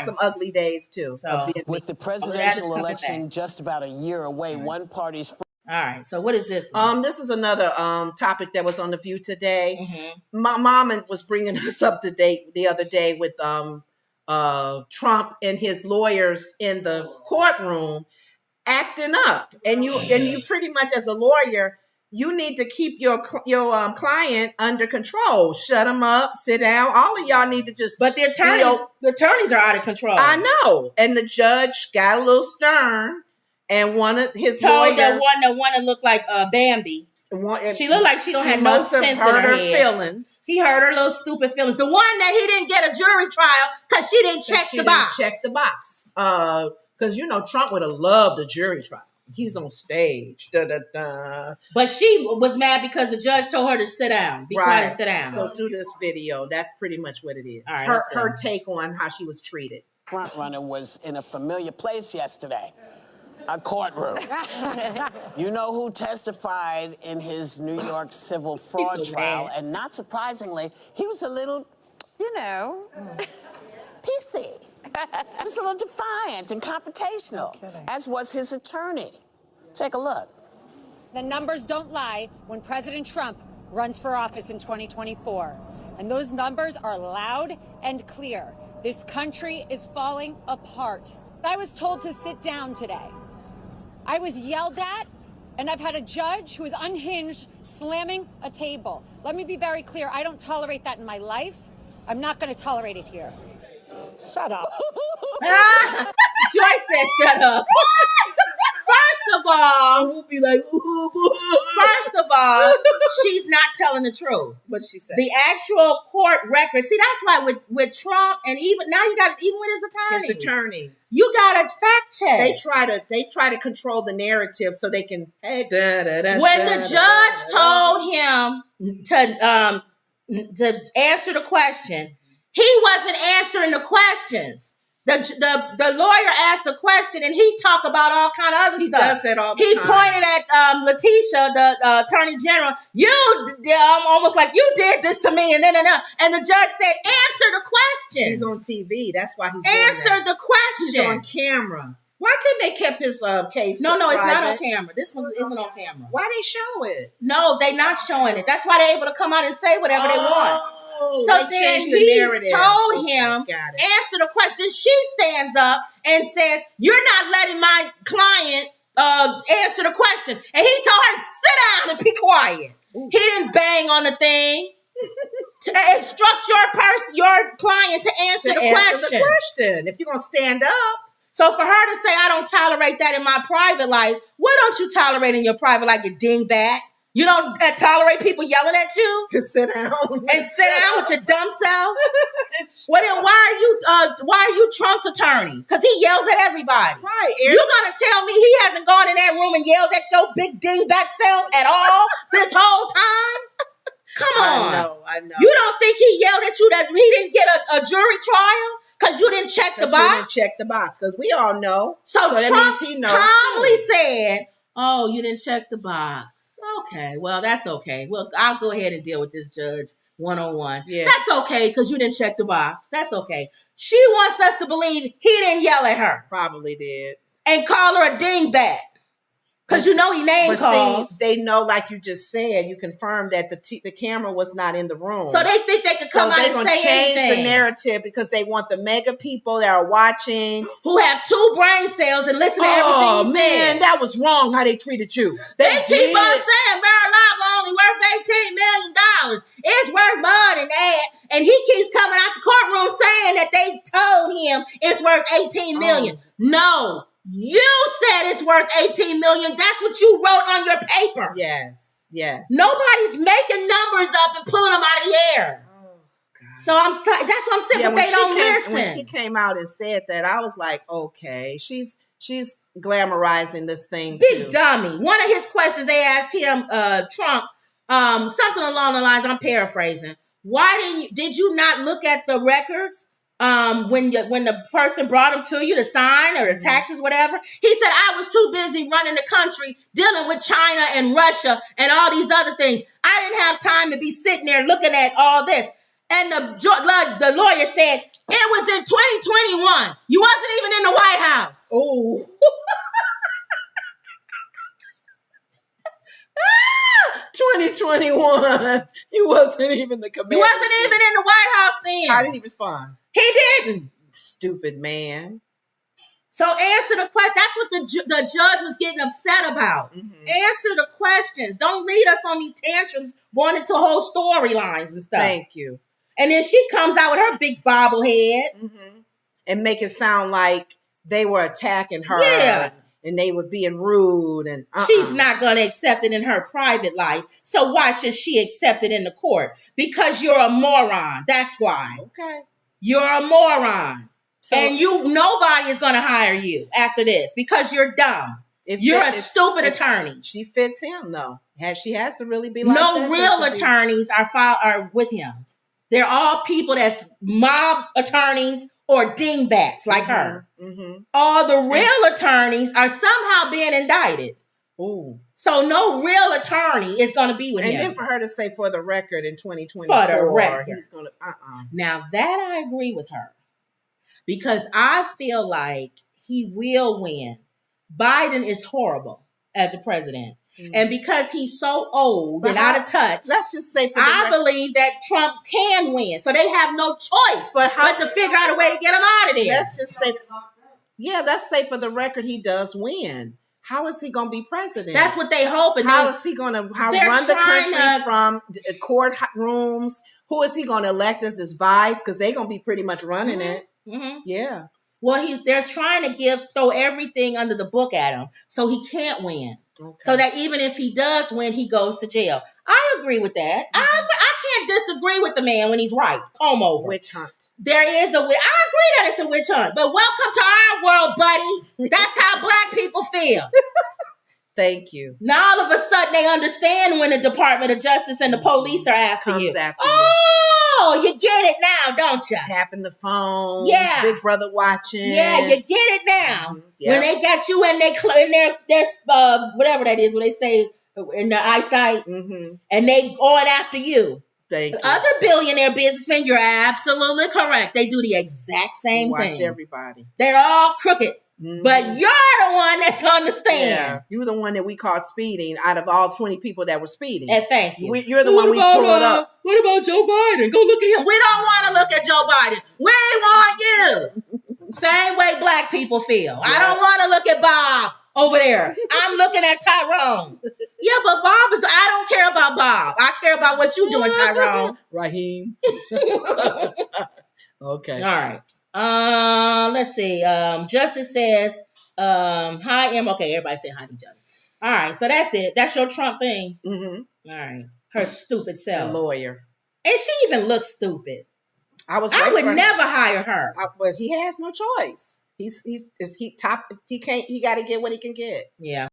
had some ugly days too. So, with the presidential election just about a year away, one party's... All right, so what is this one? This is another topic that was on The View today. Mm-hmm. My mom was bringing us up to date the other day with Trump and his lawyers in the courtroom acting up. And you pretty much, as a lawyer, you need to keep your client under control. Shut them up, sit down. All of y'all need to just... But the attorneys are out of control. I know. And the judge got a little stern. And one of his lawyers, the one that looked like Bambi. She looked like she don't have no sense in her head. Feelings. He hurt her little stupid feelings. The one that he didn't get a jury trial because she didn't check the box. Because Trump would have loved a jury trial. He's on stage. Da, da, da. But she was mad because the judge told her to sit down. Be quiet and sit down. So do this video. That's pretty much what it is. All right, her take on how she was treated. Front runner was in a familiar place yesterday. A courtroom. You know who testified in his New York civil fraud trial? Mad. And not surprisingly, he was a little, PC. He was a little defiant and confrontational, as was his attorney. Take a look. The numbers don't lie when President Trump runs for office in 2024. And those numbers are loud and clear. This country is falling apart. I was told to sit down today. I was yelled at, and I've had a judge who is unhinged slamming a table. Let me be very clear. I don't tolerate that in my life. I'm not going to tolerate it here. Shut up. Joyce said shut up. First of all, we'll be like, she's not telling the truth. What she said? The actual court record. See, that's why with Trump and even with his attorneys. You got to fact check. They try to control the narrative so they can. When the judge told him to answer the question, he wasn't answering the questions. The lawyer asked the question and he talked about all kind of other stuff. He does that all the time. He pointed at Letitia, the attorney general. You almost like you did this to me, and the judge said, "Answer the question." He's on TV. That's why he's answer the question. He's on camera. Why couldn't they kept his case? No, it's not on camera. This one isn't on camera. Why they show it? No, they not showing it. That's why they're able to come out and say whatever they want. So then he told him, answer the question. She stands up and says, "You're not letting my client answer the question." And he told her, "Sit down and be quiet." Ooh. He didn't bang on the thing. To instruct your client to answer the question. If you're going to stand up. So for her to say, "I don't tolerate that in my private life," what don't you tolerate in your private life, you dingbat? You don't tolerate people yelling at you? To sit down. And sit down with your dumb self? Well, then why are you Trump's attorney? Because he yells at everybody. Right. You gonna tell me he hasn't gone in that room and yelled at your big dingbat self at all this whole time? Come on. I know. You don't think he yelled at you that he didn't get a jury trial? Because you didn't check the box? You didn't check the box, because we all know. So Trump calmly said, "Oh, you didn't check the box. Okay, well, that's okay. Well, I'll go ahead and deal with this judge one-on-one. Yeah. That's okay, because you didn't check the box. That's okay." She wants us to believe he didn't yell at her. Probably did. And call her a dingbat. Because you know he name calls. They know, like you just said, you confirmed that the camera was not in the room. So they think they could come out and say change anything. The narrative because they want the mega people that are watching. Who have 2 brain cells and listen to everything he said. That was wrong how they treated you. They keep on saying Mar-a-Lago only worth $18 million. It's worth more than that. And he keeps coming out the courtroom saying that they told him it's worth $18 million. No. You said it's worth $18 million. That's what you wrote on your paper. Yes. Nobody's making numbers up and pulling them out of the air. Oh, God. So that's what I'm saying, but they don't listen. When she came out and said that, I was like, okay, she's glamorizing this thing. Big dummy. One of his questions, they asked him, Trump, something along the lines, I'm paraphrasing. Why did you not look at the records? When the person brought them to you to sign or the taxes, whatever, he said, "I was too busy running the country, dealing with China and Russia and all these other things. I didn't have time to be sitting there looking at all this." And the lawyer said, It was in 2021. You wasn't even in the White House. Oh. 2021. He wasn't even the commander. You wasn't even in the White House then. How did he respond? He didn't. Stupid man. So answer the question. That's what the judge was getting upset about. Mm-hmm. Answer the questions. Don't lead us on these tantrums going into whole storylines and stuff. Thank you. And then she comes out with her big bobblehead. Mm-hmm. And make it sound like they were attacking her. Yeah. And they were being rude. And she's not going to accept it in her private life. So why should she accept it in the court? Because you're a moron. That's why. Okay. You're a moron. So, and nobody is going to hire you after this because you're dumb. You're a stupid attorney. She fits him, though. She has to really be like no real attorneys are with him. They're all people that's mob attorneys or dingbats like her. Mm-hmm. All the real attorneys are somehow being indicted. Ooh. So no real attorney is going to be with him. And then for her to say for the record in 2024, for the record. He's going to, Now that I agree with her. Because I feel like he will win. Biden is horrible as a president. Mm-hmm. And because he's so old and out of touch, let's just say I believe that Trump can win. So they have no choice but to figure out a way to get him out of there. Let's just say, let's say for the record, he does win. How is he going to be president? That's what they hope. And how is he going to run the country from court rooms? Who is he going to elect as his vice? Because they're going to be pretty much running it. Mm-hmm. Yeah. Well, they're trying to throw everything under the book at him, so he can't win. Okay. So that even if he does win, he goes to jail. I agree with that. Mm-hmm. I can't disagree with the man when he's right. Comb over. Witch hunt. There is I agree that it's a witch hunt. But welcome to our world, buddy. That's how black people feel. Thank you. Now all of a sudden they understand when the Department of Justice and the police are after you. Oh, you get it now, don't you? Tapping the phone. Yeah. Big brother watching. Yeah, you get it now. Mm-hmm. Yep. When they got you in their whatever that is, what they say in their eyesight, mm-hmm. and they going after you. Thank you. Other billionaire businessmen, you're absolutely correct. They do the exact same thing. Watch everybody. They're all crooked. Mm-hmm. But you're the one that's on the stand. Yeah. You're the one that we caught speeding out of all 20 people that were speeding. And thank you. You're the one we pulled up. What about Joe Biden? Go look at him. We don't want to look at Joe Biden. We want you. Same way black people feel. Yeah. I don't want to look at Bob over there. I'm looking at Tyrone. Yeah, but Bob is. I don't care about Bob. I care about what you doing, Tyrone. Raheem. Okay. All right. Let's see. Justice says, hi, Emma. Okay, everybody say hi to each other. All right, so that's it. That's your Trump thing. Mm-hmm. All right. Her stupid self. The lawyer. And she even looks stupid. I would never hire her. But he has no choice. He got to get what he can get. Yeah.